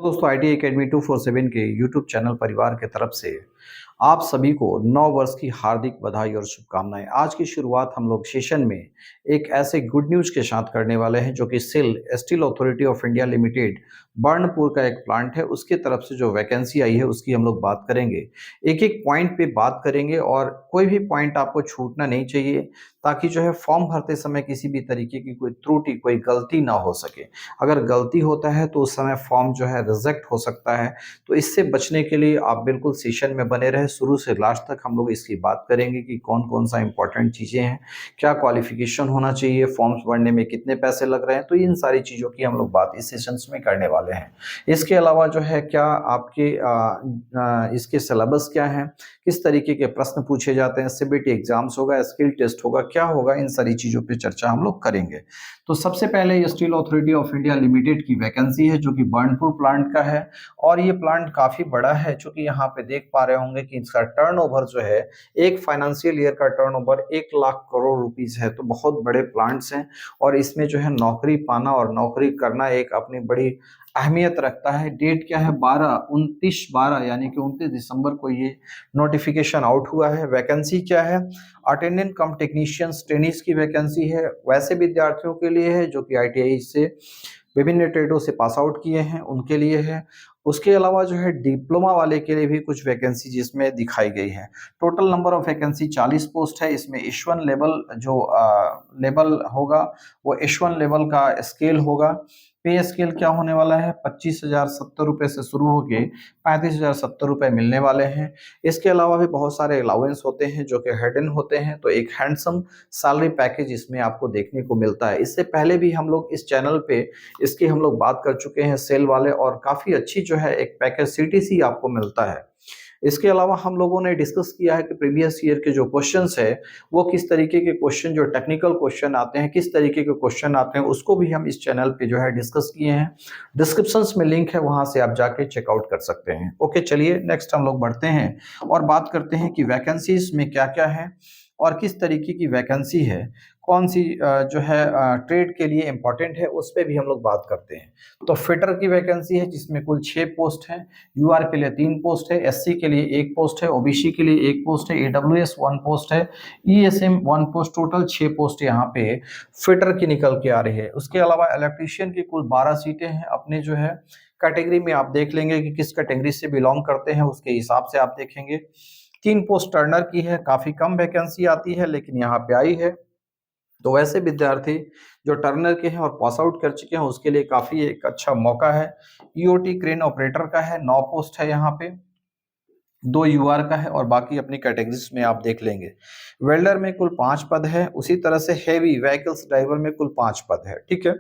दोस्तों IT academy 247 के YouTube channel परिवार के तरफ से आप सभी को नव वर्ष की हार्दिक बधाई और शुभकामनाएं। आज की शुरुआत हम लोग सेशन में एक ऐसे गुड न्यूज के साथ करने वाले हैं जो कि SAIL steel authority of India limited Burnpur का एक प्लांट है, उसके तरफ से जो वैकेंसी आई है उसकी हम लोग बात करेंगे। एक एक पॉइंट पे बात करेंगे और कोई भी पॉइंट आपको छूटना नहीं चाहिए, ताकि जो है फॉर्म भरते समय किसी भी तरीके की कोई त्रुटि कोई गलती ना हो सके। अगर गलती होता है तो उस समय फॉर्म जो है रिजेक्ट हो सकता है। तो इससे बचने के लिए आप बिल्कुल सेशन में बने रहे, शुरू से लास्ट तक हम लोग इसकी बात करेंगे कि कौन कौन सा इंपॉर्टेंट चीज़ें हैं, क्या क्वालिफिकेशन होना चाहिए, फॉर्म्स भरने में कितने पैसे लग रहे हैं। तो इन सारी चीज़ों की हम लोग बात इस सेशंस में करने वाले हैं। इसके अलावा जो है क्या आपके इसके सिलेबस क्या है, किस तरीके के प्रश्न पूछे जाते हैं, सीबीटी एग्जाम्स होगा, स्किल टेस्ट होगा, क्या होगा, इन सारी चीज़ों पे चर्चा हम लोग करेंगे। तो सबसे पहले ये steel authority of India limited की वैकेंसी है जो कि बर्नपुर प्लांट का है। और ये प्लांट काफ़ी बड़ा है, चूंकि यहाँ पे देख पा रहे होंगे कि इसका टर्नओवर जो है एक फाइनेंशियल ईयर का टर्नओवर 1 लाख करोड़ रुपीस है। तो बहुत बड़े प्लांट्स हैं और इसमें जो है नौकरी पाना और नौकरी करना एक अपनी बड़ी अहमियत रखता है। डेट क्या है, 29/12 यानी कि 29 दिसंबर को ये नोटिफिकेशन आउट हुआ है। वैकेंसी क्या है, अटेंडेंट कम टेक्नीशियंस ट्रेनीज की वैकेंसी है। वैसे विद्यार्थियों के लिए है जो कि आईटीआई से विभिन्न ट्रेडों से पास आउट किए हैं उनके लिए है। उसके अलावा जो है डिप्लोमा वाले के लिए भी कुछ वैकेंसी जिसमें दिखाई गई है। Total number of vacancy 40 post है। इसमें H1 लेवल जो लेवल होगा वो H1 लेवल का स्केल होगा। पे स्केल क्या होने वाला है, 25,070 रुपये से शुरू होके 35,070 रुपये मिलने वाले हैं। इसके अलावा भी बहुत सारे अलाउंस होते हैं जो कि हिडन होते हैं। तो एक हैंडसम सैलरी पैकेज इसमें आपको देखने को मिलता है। इससे पहले भी हम लोग इस चैनल पे इसकी हम लोग बात कर चुके हैं सेल वाले, और काफ़ी अच्छी जो है एक पैकेज सीटीसी आपको मिलता है। इसके अलावा हम लोगों ने डिस्कस किया है कि प्रीवियस ईयर के जो क्वेश्चंस है वो किस तरीके के क्वेश्चन, जो टेक्निकल क्वेश्चन आते हैं किस तरीके के क्वेश्चन आते हैं, उसको भी हम इस चैनल पे जो है डिस्कस किए हैं। डिस्क्रिप्शंस में लिंक है, वहां से आप जाके चेकआउट कर सकते हैं। ओके, चलिए नेक्स्ट हम लोग बढ़ते हैं और बात करते हैं कि वैकेंसीज में क्या क्या है और किस तरीके की वैकेंसी है, कौन सी जो है ट्रेड के लिए इंपॉर्टेंट है, उस पर भी हम लोग बात करते हैं। तो फिटर की वैकेंसी है जिसमें कुल 6 पोस्ट हैं। यूआर के लिए 3 पोस्ट है, एससी के लिए 1 पोस्ट है, ओबीसी के लिए 1 पोस्ट है, ईडब्ल्यूएस 1 पोस्ट है, ईएसएम 1 पोस्ट। टोटल 6 पोस्ट यहाँ पे फिटर की निकल के आ रही है। उसके अलावा इलेक्ट्रीशियन की कुल 12 सीटें हैं। अपने जो है कैटेगरी में आप देख लेंगे कि किस कैटेगरी से बिलोंग करते हैं, उसके हिसाब से आप देखेंगे। 3 पोस्ट टर्नर की है, काफी कम वैकेंसी आती है लेकिन यहाँ पे आई है। तो वैसे विद्यार्थी जो टर्नर के हैं और पास आउट कर चुके हैं उसके लिए काफी एक अच्छा मौका है। ईओटी क्रेन ऑपरेटर का है, 9 पोस्ट है यहाँ पे, 2 यूआर का है और बाकी अपनी कैटेगरीज में आप देख लेंगे। वेल्डर में कुल 5 पद है। उसी तरह से हैवी व्हीकल्स ड्राइवर में कुल 5 पद है। ठीक है,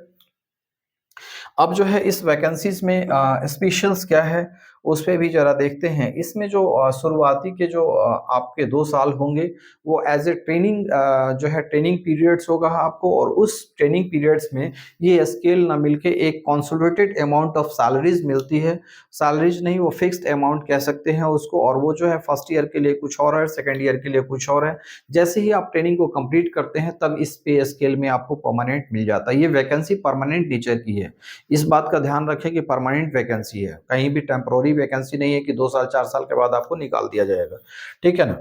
अब जो है इस वैकेंसीज में स्पेशल्स क्या है उस पर भी जरा देखते हैं। इसमें जो शुरुआती के जो आपके 2 साल होंगे वो एज ए ट्रेनिंग जो है ट्रेनिंग पीरियड्स होगा आपको, और उस ट्रेनिंग पीरियड्स में ये स्केल ना मिलके एक कंसोलिडेटेड अमाउंट ऑफ सैलरीज मिलती है। सैलरीज नहीं, वो फिक्स्ड अमाउंट कह सकते हैं उसको, और वो जो है फर्स्ट ईयर के लिए कुछ और है, सेकेंड ईयर के लिए कुछ और है। जैसे ही आप ट्रेनिंग को कंप्लीट करते हैं तब इस पे स्केल में आपको परमानेंट मिल जाता है। ये वैकेंसी परमानेंट नेचर की है, इस बात का ध्यान रखें कि परमानेंट वैकेंसी है, कहीं भी टेम्पोररी वैकेंसी नहीं है कि 2 साल 4 साल के बाद आपको निकाल दिया जाएगा। ठीक है ना।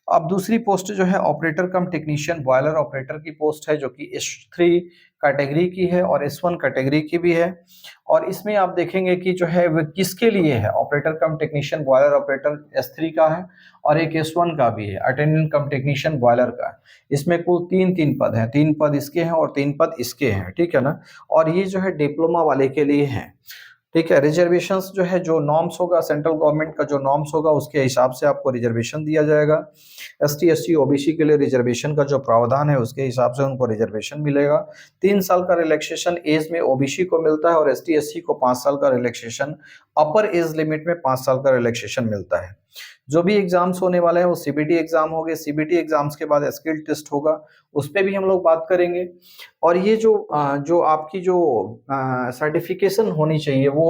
अब दूसरी पोस्ट जो है ऑपरेटर कम टेक्नीशियन बॉयलर ऑपरेटर की पोस्ट है जो कि S3 कैटेगरी की है और S1 कैटेगरी की भी है। और इसमें आप देखेंगे कि जो है वो किसके लिए है, ऑपरेटर कम टेक्नीशियन बॉयलर ऑपरेटर S3 का है और एक S1 का भी है, अटेंडेंट कम टेक्नीशियन बॉयलर का है। इसमें कुल 3 पद हैं, 3 पद इसके हैं और 3 पद इसके हैं। ठीक है ना। और ये जो है डिप्लोमा वाले के लिए है। ठीक है, रिजर्वेशंस जो है, जो नॉर्म्स होगा सेंट्रल गवर्नमेंट का जो नॉर्म्स होगा उसके हिसाब से आपको रिजर्वेशन दिया जाएगा। एसटी एससी ओबीसी के लिए रिजर्वेशन का जो प्रावधान है उसके हिसाब से उनको रिजर्वेशन मिलेगा। 3 साल का रिलैक्सेशन एज में ओबीसी को मिलता है और एसटी एससी को 5 साल का रिलैक्सेशन अपर एज लिमिट में 5 साल का रिलैक्सेशन मिलता है। जो भी एग्जाम्स होने वाले हैं वो सीबीटी एग्जाम हो गए। सीबीटी एग्जाम्स के बाद स्किल टेस्ट होगा, उस पर भी हम लोग बात करेंगे। और ये जो आपकी जो सर्टिफिकेशन होनी चाहिए वो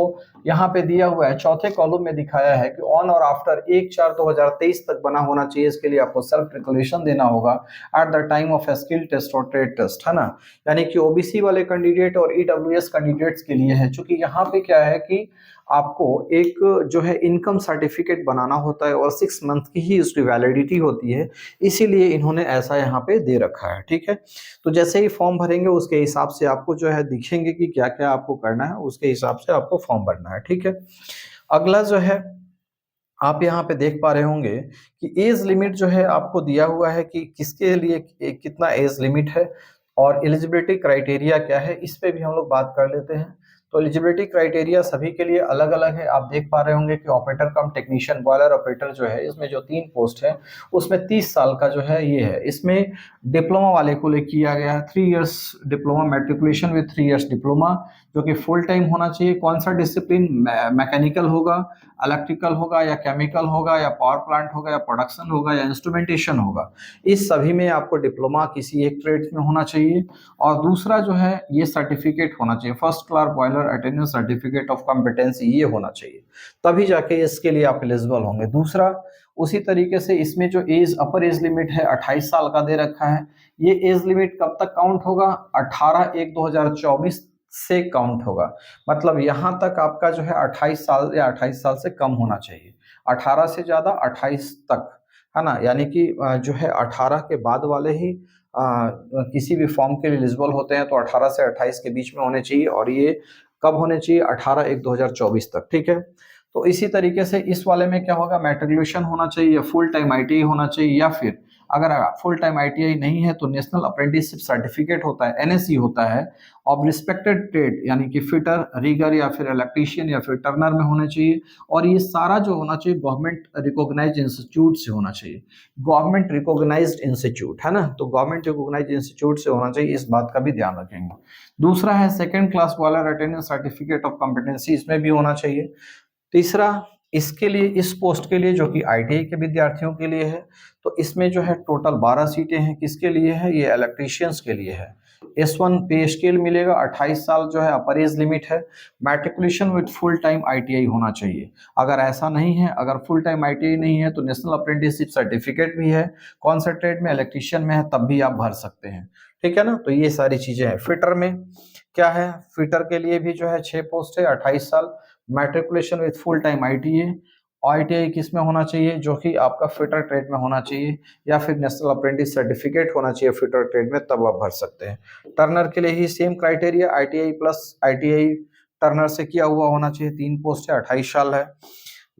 यहाँ पे दिया हुआ है, चौथे कॉलम में दिखाया है कि ऑन और आफ्टर 1/4/2023 तक बना होना चाहिए। इसके लिए आपको सेल्फ डिक्लेरेशन देना होगा at the time of skill test और ट्रेड टेस्ट, है ना। यानी कि ओबीसी वाले कैंडिडेट और ईडब्ल्यूएस कैंडिडेट्स के लिए है। चूंकि यहाँ पे क्या है कि आपको एक जो है इनकम सर्टिफिकेट बनाना होता है और 6 मंथ की ही उसकी वैलिडिटी होती है, इसीलिए इन्होंने ऐसा यहाँ पे दे रखा है, ठीक है। तो जैसे ही फॉर्म भरेंगे उसके हिसाब से आपको जो है दिखेंगे कि क्या क्या आपको करना है, उसके हिसाब से आपको फॉर्म भरना है, ठीक है। अगला जो है आप यहाँ पे देख पा रहे होंगे कि एज लिमिट जो है आपको दिया हुआ है कि किसके लिए कितना एज लिमिट है और एलिजिबिलिटी क्राइटेरिया क्या है, इस पे भी हम लोग बात कर लेते हैं। तो एलिजिबिलिटी क्राइटेरिया सभी के लिए अलग अलग है। आप देख पा रहे होंगे कि ऑपरेटर कम टेक्नीशियन बॉयलर ऑपरेटर जो है, इसमें जो 3 पोस्ट है उसमें 30 साल का जो है ये है। इसमें डिप्लोमा वाले को ले किया गया है 3 years diploma, matriculation with 3 years diploma, जो कि फुल टाइम होना चाहिए। कौन सा डिसिप्लिन, मैकेनिकल होगा, इलेक्ट्रिकल होगा या केमिकल होगा या पावर प्लांट होगा या प्रोडक्शन होगा या इंस्ट्रूमेंटेशन होगा, इस सभी में आपको डिप्लोमा किसी एक ट्रेड में होना चाहिए। और दूसरा जो है ये सर्टिफिकेट होना चाहिए, first class boiler attendance certificate of competency, ये होना चाहिए, तभी जाके इसके लिए आप एलिजिबल होंगे। दूसरा, उसी तरीके से इसमें जो एज अपर एज लिमिट है 28 साल का दे रखा है। ये एज लिमिट कब तक काउंट होगा? 18/1/2024 से काउंट होगा। मतलब यहाँ तक आपका जो है 28 साल या 28 साल से कम होना चाहिए, 18 से ज़्यादा 28 तक, है ना। यानी कि जो है 18 के बाद वाले ही किसी भी फॉर्म के लिए एलिजिबल होते हैं, तो 18 से 28 के बीच में होने चाहिए। और ये कब होने चाहिए? 18/1/2024 तक, ठीक है। तो इसी तरीके से इस वाले में क्या होगा? मैट्रिकुलेशन होना चाहिए, फुल टाइम आईटीआई होना चाहिए, या फिर अगर फुल टाइम आईटीआई नहीं है तो नेशनल अप्रेंटिसशिप सर्टिफिकेट होता है, एनएससी होता है, ऑफ रिस्पेक्टेड ट्रेड, यानी कि फिटर, रीगर या फिर इलेक्ट्रीशियन या फिर टर्नर में होना चाहिए। और ये सारा जो होना चाहिए गवर्नमेंट रिकॉग्नाइज्ड इंस्टीट्यूट से होना चाहिए, गवर्नमेंट रिकॉग्नाइज्ड इंस्टीट्यूट, है ना। तो गवर्नमेंट रिकॉग्नाइज्ड इंस्टीट्यूट से होना चाहिए, इस बात का भी ध्यान रखेंगे। दूसरा है second class boiler attendance certificate of competency, इसमें भी होना चाहिए। तीसरा, इसके लिए, इस पोस्ट के लिए जो कि आईटीआई के विद्यार्थियों के लिए है, तो इसमें जो है टोटल 12 सीटें हैं। किसके लिए है? ये इलेक्ट्रीशियंस के लिए है। S1 पे स्केल मिलेगा, 28 साल जो है अपर एज लिमिट है। Matriculation with full time ITI होना चाहिए। अगर ऐसा नहीं है, अगर फुल टाइम आईटीआई नहीं है, तो नेशनल अप्रेंटिसशिप सर्टिफिकेट भी है। कौन सा ट्रेड में? इलेक्ट्रीशियन में है, तब भी आप भर सकते हैं, ठीक है ना। तो ये सारी चीजें हैं। फिटर में क्या है? फिटर के लिए भी जो है 6 पोस्ट है, 28 साल, matriculation with full time ITI. ITI किस में होना चाहिए? जो कि आपका फिटर ट्रेड में होना चाहिए, या फिर नेशनल अप्रेंटिस सर्टिफिकेट होना चाहिए फिटर ट्रेड में, तब आप भर सकते हैं। टर्नर के लिए ही same criteria, ITI plus ITI turner से किया हुआ होना चाहिए। 3 पोस्ट है, 28 साल है।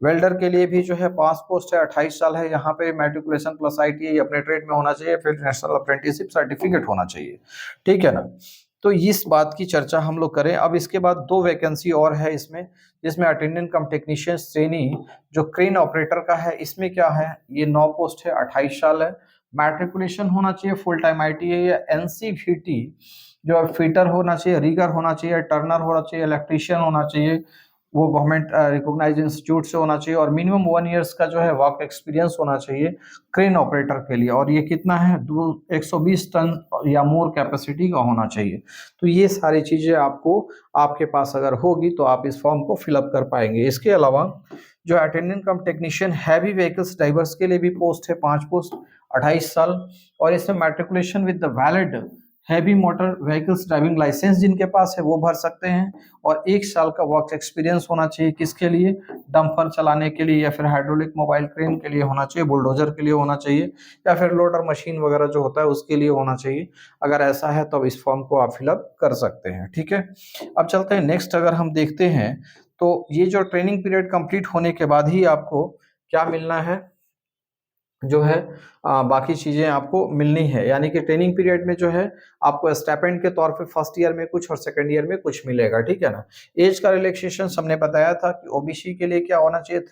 वेल्डर के लिए भी जो है 5 पोस्ट है, 28 साल है। यहाँ पे मैट्रिकुलेशन प्लस आईटीआई अपने ट्रेड में होना चाहिए, फिर नेशनल अप्रेंटिसशिप सर्टिफिकेट होना चाहिए, ठीक है ना। तो इस बात की चर्चा हम लोग करें। अब इसके बाद 2 वैकेंसी और है इसमें, जिसमें अटेंडेंट कम टेक्नीशियन श्रेणी जो क्रेन ऑपरेटर का है, इसमें क्या है? ये 9 पोस्ट है, 28 साल है। मैट्रिकुलेशन होना चाहिए फुल टाइम आईटीआई या एनसीवीटी, जो फीटर होना चाहिए, रीगर होना चाहिए, टर्नर होना चाहिए, इलेक्ट्रीशियन होना चाहिए, वो गवर्नमेंट रिकॉग्नाइज्ड इंस्टीट्यूट से होना चाहिए। और मिनिमम 1 ईयर्स का जो है वर्क एक्सपीरियंस होना चाहिए क्रेन ऑपरेटर के लिए। और ये कितना है? 120 टन या मोर कैपेसिटी का होना चाहिए। तो ये सारी चीजें आपको, आपके पास अगर होगी तो आप इस फॉर्म को फिलअप कर पाएंगे। इसके अलावा जो अटेंडेंट कम टेक्नीशियन हैवी व्हीकल्स ड्राइवर्स के लिए भी पोस्ट है, 5 पोस्ट, 28 साल। और इसमें matriculation with the valid heavy motor vehicles driving licence जिनके पास है वो भर सकते हैं। और 1 साल का वर्क एक्सपीरियंस होना चाहिए। किसके लिए? डंपर चलाने के लिए, या फिर हाइड्रोलिक मोबाइल क्रेन के लिए होना चाहिए, बुलडोजर के लिए होना चाहिए, या फिर लोडर मशीन वगैरह जो होता है उसके लिए होना चाहिए। अगर ऐसा है तो इस फॉर्म को आप फिलअप कर सकते हैं, ठीक है। अब चलते हैं नेक्स्ट। अगर हम देखते हैं तो ये जो ट्रेनिंग पीरियड कंप्लीट होने के बाद ही आपको क्या मिलना है, जो है बाकी चीजें आपको मिलनी है। यानी कि ट्रेनिंग पीरियड में जो है आपको स्टाइपेंड के तौर पे फर्स्ट ईयर में कुछ और सेकंड ईयर में कुछ मिलेगा, ठीक है ना। एज का रिलैक्सेशन हमने बताया था कि ओबीसी के लिए क्या होना चाहिए?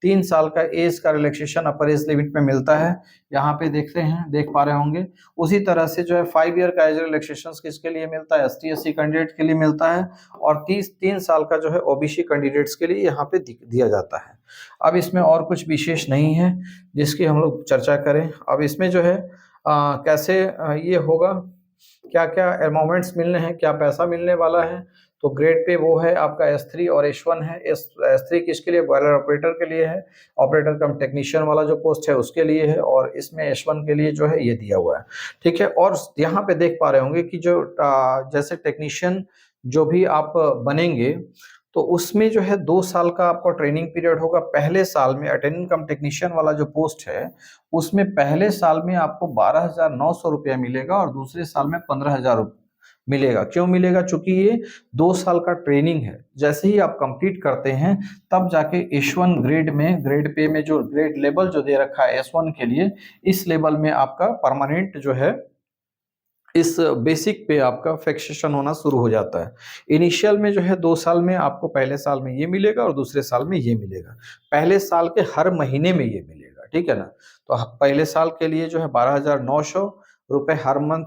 3 साल का एज का रिलैक्सेशन अपर एज लिमिट में मिलता है। यहाँ पे देखते हैं, देख पा रहे होंगे। उसी तरह से जो है 5 ईयर का एज रिलैक्सेशन किसके लिए मिलता है? एसटी एससी कैंडिडेट के लिए मिलता है। और 3 साल का जो है ओबीसी कैंडिडेट्स के लिए यहाँ पे दिया जाता है। अब इसमें और कुछ विशेष नहीं है जिसकी हम लोग चर्चा करें। अब इसमें जो है कैसे ये होगा, क्या क्या अमाउंट्स मिलने हैं, क्या पैसा मिलने वाला है। तो ग्रेड पे वो है आपका S3 और H1 है। S3 किसके लिए? बॉयलर ऑपरेटर के लिए है। ऑपरेटर कम टेक्नीशियन वाला जो पोस्ट है उसके लिए है। और इसमें H1 के लिए जो है ये दिया हुआ है, ठीक है। और यहाँ पे देख पा रहे होंगे कि जो जैसे टेक्नीशियन जो भी आप बनेंगे, तो उसमें जो है 2 साल का आपका ट्रेनिंग पीरियड होगा। पहले साल में अटेंडेंट कम टेक्नीशियन वाला जो पोस्ट है, उसमें पहले साल में आपको 12,900 रुपया मिलेगा और दूसरे साल में 15,000 मिलेगा। क्यों मिलेगा? चूंकि ये 2 साल का ट्रेनिंग है। जैसे ही आप कंप्लीट करते हैं तब जाके H1 ग्रेड में, ग्रेड पे में जो ग्रेड लेवल जो दे रखा है S1 के लिए, इस लेवल में आपका परमानेंट जो है, इस बेसिक पे आपका फिक्सेशन होना शुरू हो जाता है। इनिशियल में जो है 2 साल में आपको पहले साल में ये मिलेगा और दूसरे साल में ये मिलेगा। पहले साल के हर महीने में ये मिलेगा, ठीक है ना? तो पहले साल के लिए जो है 12,900 रुपए हर मंथ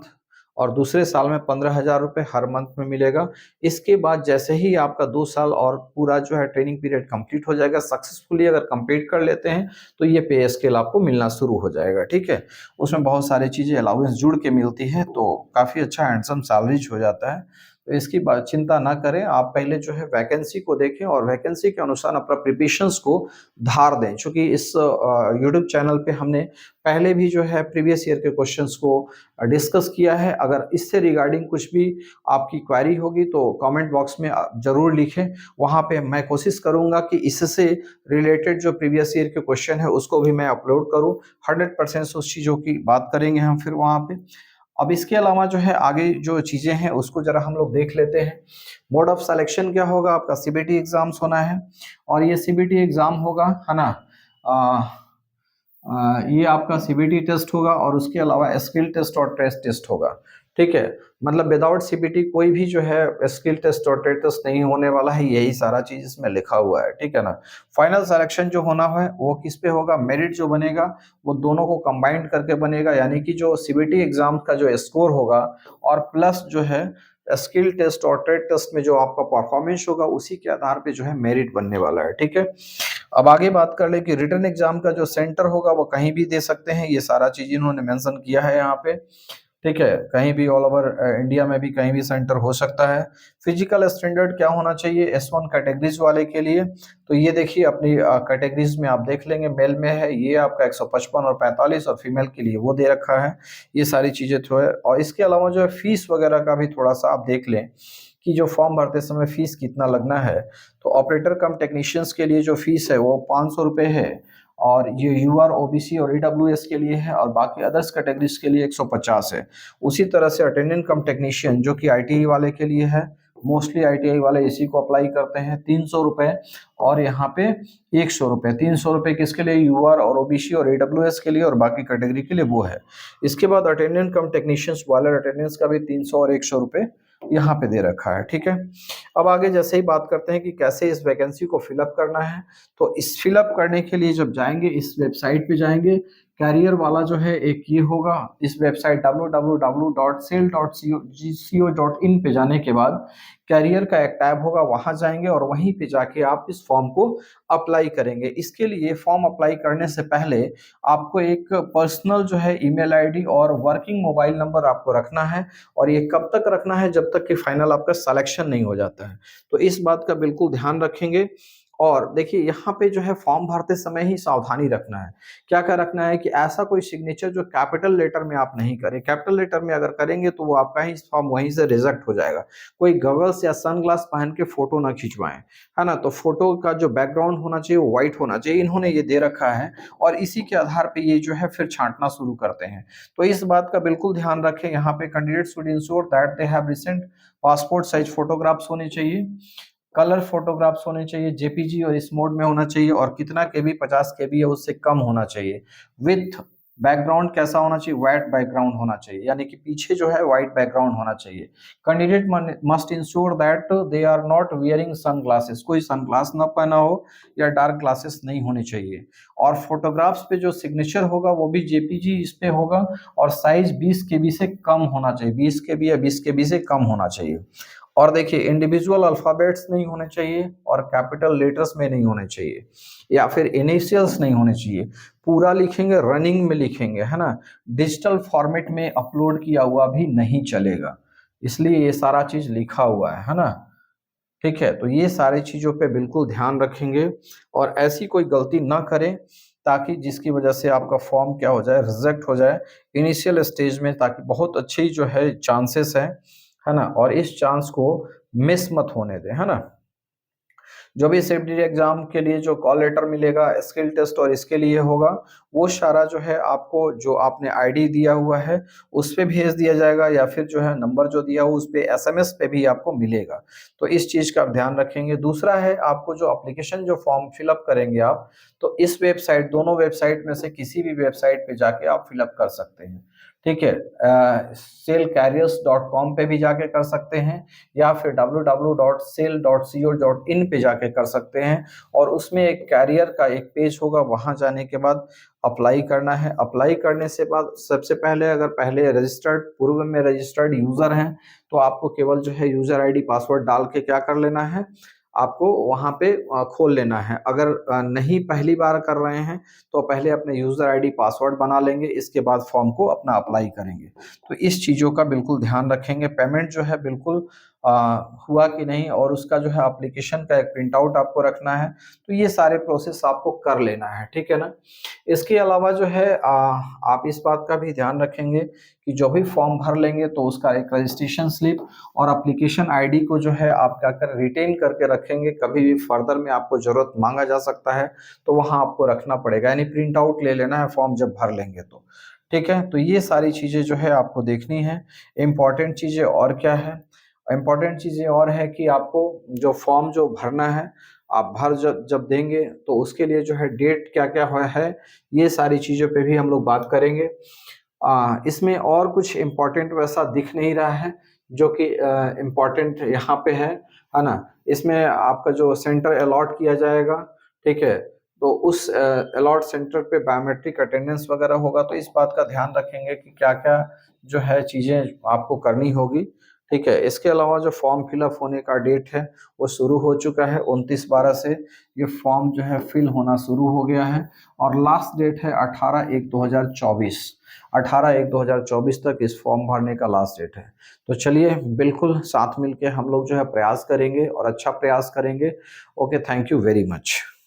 और दूसरे साल में 15,000 रुपए हर मंथ में मिलेगा। इसके बाद जैसे ही आपका 2 साल और पूरा जो है ट्रेनिंग पीरियड कंप्लीट हो जाएगा, सक्सेसफुली अगर कंप्लीट कर लेते हैं, तो ये पे स्केल आपको मिलना शुरू हो जाएगा, ठीक है? उसमें बहुत सारी चीज़ें अलाउंस जुड़ के मिलती है, तो काफ़ी अच्छा हैंडसम सैलरीज हो जाता है। तो इसकी चिंता ना करें, आप पहले जो है वैकेंसी को देखें और वैकेंसी के अनुसार अपना प्रिपरेशंस को धार दें। चूँकि इस यूट्यूब चैनल पे हमने पहले भी जो है प्रीवियस ईयर के क्वेश्चंस को डिस्कस किया है। अगर इससे रिगार्डिंग कुछ भी आपकी क्वेरी होगी तो कमेंट बॉक्स में ज़रूर लिखें। वहाँ पे मैं कोशिश करूँगा कि इससे रिलेटेड जो प्रीवियस ईयर के क्वेश्चन है उसको भी मैं अपलोड करूँ। 100% उस चीज़ों की बात करेंगे हम फिर वहाँ पे। अब इसके अलावा जो है आगे जो चीज़ें हैं उसको ज़रा हम लोग देख लेते हैं। मोड ऑफ सिलेक्शन क्या होगा? आपका सीबीटी एग्ज़ाम्स होना है और ये सीबीटी एग्ज़ाम होगा, है ना? ये आपका सीबीटी टेस्ट होगा और उसके अलावा स्किल टेस्ट और ट्रेस टेस्ट होगा, ठीक है? मतलब विदाउट सीबीटी कोई भी जो है स्किल टेस्ट और ट्रेस टेस्ट नहीं होने वाला है, यही सारा चीज़ इसमें लिखा हुआ है, ठीक है ना? फाइनल सिलेक्शन जो होना है वो किस पे होगा? मेरिट जो बनेगा वो दोनों को कंबाइंड करके बनेगा, यानी कि जो सीबीटी एग्जाम का जो स्कोर होगा और प्लस जो है स्किल टेस्ट और ट्रेड टेस्ट में जो आपका परफॉर्मेंस होगा, उसी के आधार पे जो है मेरिट बनने वाला है, ठीक है? अब आगे बात कर ले कि रिटन एग्जाम का जो सेंटर होगा वो कहीं भी दे सकते हैं, ये सारा चीज इन्होंने मेंशन किया है यहाँ पे, ठीक है? कहीं भी ऑल ओवर इंडिया में भी कहीं भी सेंटर हो सकता है। फिजिकल स्टैंडर्ड क्या होना चाहिए S1 कैटेगरीज वाले के लिए? तो ये देखिए अपनी कैटेगरीज में आप देख लेंगे, मेल में है ये आपका 155 और 45 और फीमेल के लिए वो दे रखा है। ये सारी चीजें तो है और इसके अलावा जो है फीस वगैरह का भी थोड़ा सा आप देख लें कि जो फॉर्म भरते समय फीस कितना लगना है। तो ऑपरेटर कम टेक्नीशियंस के लिए जो फीस है वो 500 रुपये है और ये यूआर ओबीसी और ईडब्ल्यूएस के लिए है और बाकी अदर्स कैटेगरीज के लिए 150 है। उसी तरह से अटेंडेंट कम टेक्नीशियन जो कि आईटीआई वाले के लिए है, मोस्टली आईटीआई वाले इसी को अप्लाई करते हैं, 300 रुपये और यहाँ पे 100 रुपये। 300 रुपये किसके लिए? यूआर और ओबीसी और ईडब्ल्यूएस के लिए और बाकी कैटेगरी के लिए वो है। इसके बाद अटेंडेंट कम टेक्नीशियंस वाले अटेंडेंस का भी 300 और 100 रुपये यहाँ पे दे रखा है, ठीक है? अब आगे जैसे ही बात करते हैं कि कैसे इस वैकेंसी को फिलअप करना है, तो इस फिलअप करने के लिए जब जाएंगे इस वेबसाइट पे जाएंगे, कैरियर वाला जो है एक ये होगा, इस वेबसाइट www.sale.co.in पे जाने के बाद कैरियर का एक टैब होगा, वहां जाएंगे और वहीं पे जाके आप इस फॉर्म को अप्लाई करेंगे। इसके लिए फॉर्म अप्लाई करने से पहले आपको एक पर्सनल जो है ईमेल आईडी और वर्किंग मोबाइल नंबर आपको रखना है और ये कब तक रखना है? जब तक कि फाइनल आपका सिलेक्शन नहीं हो जाता है। तो इस बात का बिल्कुल ध्यान रखेंगे और देखिए यहाँ पे जो है फॉर्म भरते समय ही सावधानी रखना है। क्या क्या रखना है कि ऐसा कोई सिग्नेचर जो कैपिटल लेटर में आप नहीं करें। कैपिटल लेटर में अगर करेंगे तो वो आपका ही फॉर्म वहीं से रिजेक्ट हो जाएगा। कोई गगल्स या सनग्लास पहन के फोटो ना खिंचवाएं, है ना? तो फोटो का जो बैकग्राउंड होना चाहिए वो व्हाइट होना चाहिए, इन्होंने ये दे रखा है और इसी के आधार पे ये जो है फिर छांटना शुरू करते हैं। तो इस बात का बिल्कुल ध्यान रखें। यहाँ पे candidates should ensure that they have recent passport size photographs होने चाहिए, कलर फोटोग्राफ्स होने चाहिए, जेपीजी और इस मोड में होना चाहिए और कितना केबी? 50 केबी है उससे कम होना चाहिए। विथ बैकग्राउंड कैसा होना चाहिए? व्हाइट बैकग्राउंड होना चाहिए, यानी कि पीछे जो है व्हाइट बैकग्राउंड होना चाहिए। Candidate must ensure that they are not wearing sunglasses, कोई सन ग्लास ना पहना हो या डार्क ग्लासेस नहीं होने चाहिए। और फोटोग्राफ्स पे जो सिग्नेचर होगा वो भी जेपीजी इस पे होगा और साइज 20 केबी से कम होना चाहिए, 20 केबी या 20 केबी से कम होना चाहिए। और देखिए इंडिविजुअल अल्फाबेट्स नहीं होने चाहिए और कैपिटल लेटर्स में नहीं होने चाहिए या फिर इनिशियल्स नहीं होने चाहिए। पूरा लिखेंगे, रनिंग में लिखेंगे, है ना? डिजिटल फॉर्मेट में अपलोड किया हुआ भी नहीं चलेगा, इसलिए ये सारा चीज लिखा हुआ है ना? ठीक है, तो ये सारी चीजों पे बिल्कुल ध्यान रखेंगे और ऐसी कोई गलती ना करें ताकि जिसकी वजह से आपका फॉर्म क्या हो जाए? रिजेक्ट हो जाए इनिशियल स्टेज में, ताकि बहुत अच्छी जो है चांसेस है ना? और इस चांस को मिस मत होने दें, है ना? जो भी सेफ्टी एग्जाम के लिए जो कॉल लेटर मिलेगा, स्किल टेस्ट और इसके लिए होगा, वो सारा जो है आपको जो आपने आईडी दिया हुआ है उस पे भेज दिया जाएगा, या फिर जो है नंबर जो दिया हो उस पे एसएमएस पे भी आपको मिलेगा। तो इस चीज़ का आप ध्यान रखेंगे। दूसरा है, आपको जो एप्लीकेशन जो फॉर्म फिलअप करेंगे आप, तो इस वेबसाइट, दोनों वेबसाइट में से किसी भी वेबसाइट पे जाके आप फिलअप कर सकते हैं। ठीक है, सेलकैरियर्स.com पे भी जाके कर सकते हैं, या फिर www.sale.co.in पे जाके कर सकते हैं। और उसमें एक कैरियर का एक पेज होगा, वहां जाने के बाद अप्लाई करना है। अप्लाई करने से बाद सबसे पहले, अगर पहले रजिस्टर्ड, पूर्व में रजिस्टर्ड यूजर हैं, तो आपको केवल जो है यूजर आईडी पासवर्ड डाल के क्या कर लेना है, आपको वहां पे खोल लेना है। अगर नहीं पहली बार कर रहे हैं तो पहले अपने यूजर आईडी पासवर्ड बना लेंगे, इसके बाद फॉर्म को अपना अप्लाई करेंगे। तो इस चीज़ों का बिल्कुल ध्यान रखेंगे। पेमेंट जो है बिल्कुल हुआ कि नहीं, और उसका जो है एप्लीकेशन का एक प्रिंट आउट आपको रखना है। तो ये सारे प्रोसेस आपको कर लेना है, ठीक है ना। इसके अलावा जो है आप इस बात का भी ध्यान रखेंगे कि जो भी फॉर्म भर लेंगे तो उसका एक रजिस्ट्रेशन स्लिप और एप्लीकेशन आईडी को जो है आप क्या कर रिटेन करके रखेंगे। कभी भी फर्दर में आपको जरूरत मांगा जा सकता है, तो वहां आपको रखना पड़ेगा, यानी प्रिंट आउट ले लेना है फॉर्म जब भर लेंगे तो। ठीक है, तो ये सारी चीजें जो है आपको देखनी है। इम्पॉर्टेंट चीजें और क्या है, इम्पॉर्टेंट चीजें और है कि आपको जो फॉर्म जो भरना है, आप भर जब जब देंगे तो उसके लिए जो है डेट क्या क्या है, ये सारी चीज़ों पे भी हम लोग बात करेंगे। इसमें और कुछ इम्पोर्टेंट वैसा दिख नहीं रहा है जो कि इम्पोर्टेंट यहाँ पे है ना। इसमें आपका जो सेंटर अलॉट किया जाएगा, ठीक है, तो उस अलॉट सेंटर पे बायोमेट्रिक अटेंडेंस वगैरह होगा, तो इस बात का ध्यान रखेंगे कि क्या क्या जो है चीज़ें आपको करनी होगी। ठीक है, इसके अलावा जो फॉर्म फिलअप होने का डेट है वो शुरू हो चुका है, 29/12 से ये फॉर्म जो है फिल होना शुरू हो गया है, और लास्ट डेट है 18/1/2024। 18/1/2024 तक इस फॉर्म भरने का लास्ट डेट है। तो चलिए, बिल्कुल साथ मिलके हम लोग जो है प्रयास करेंगे और अच्छा प्रयास करेंगे। Okay, thank you very much.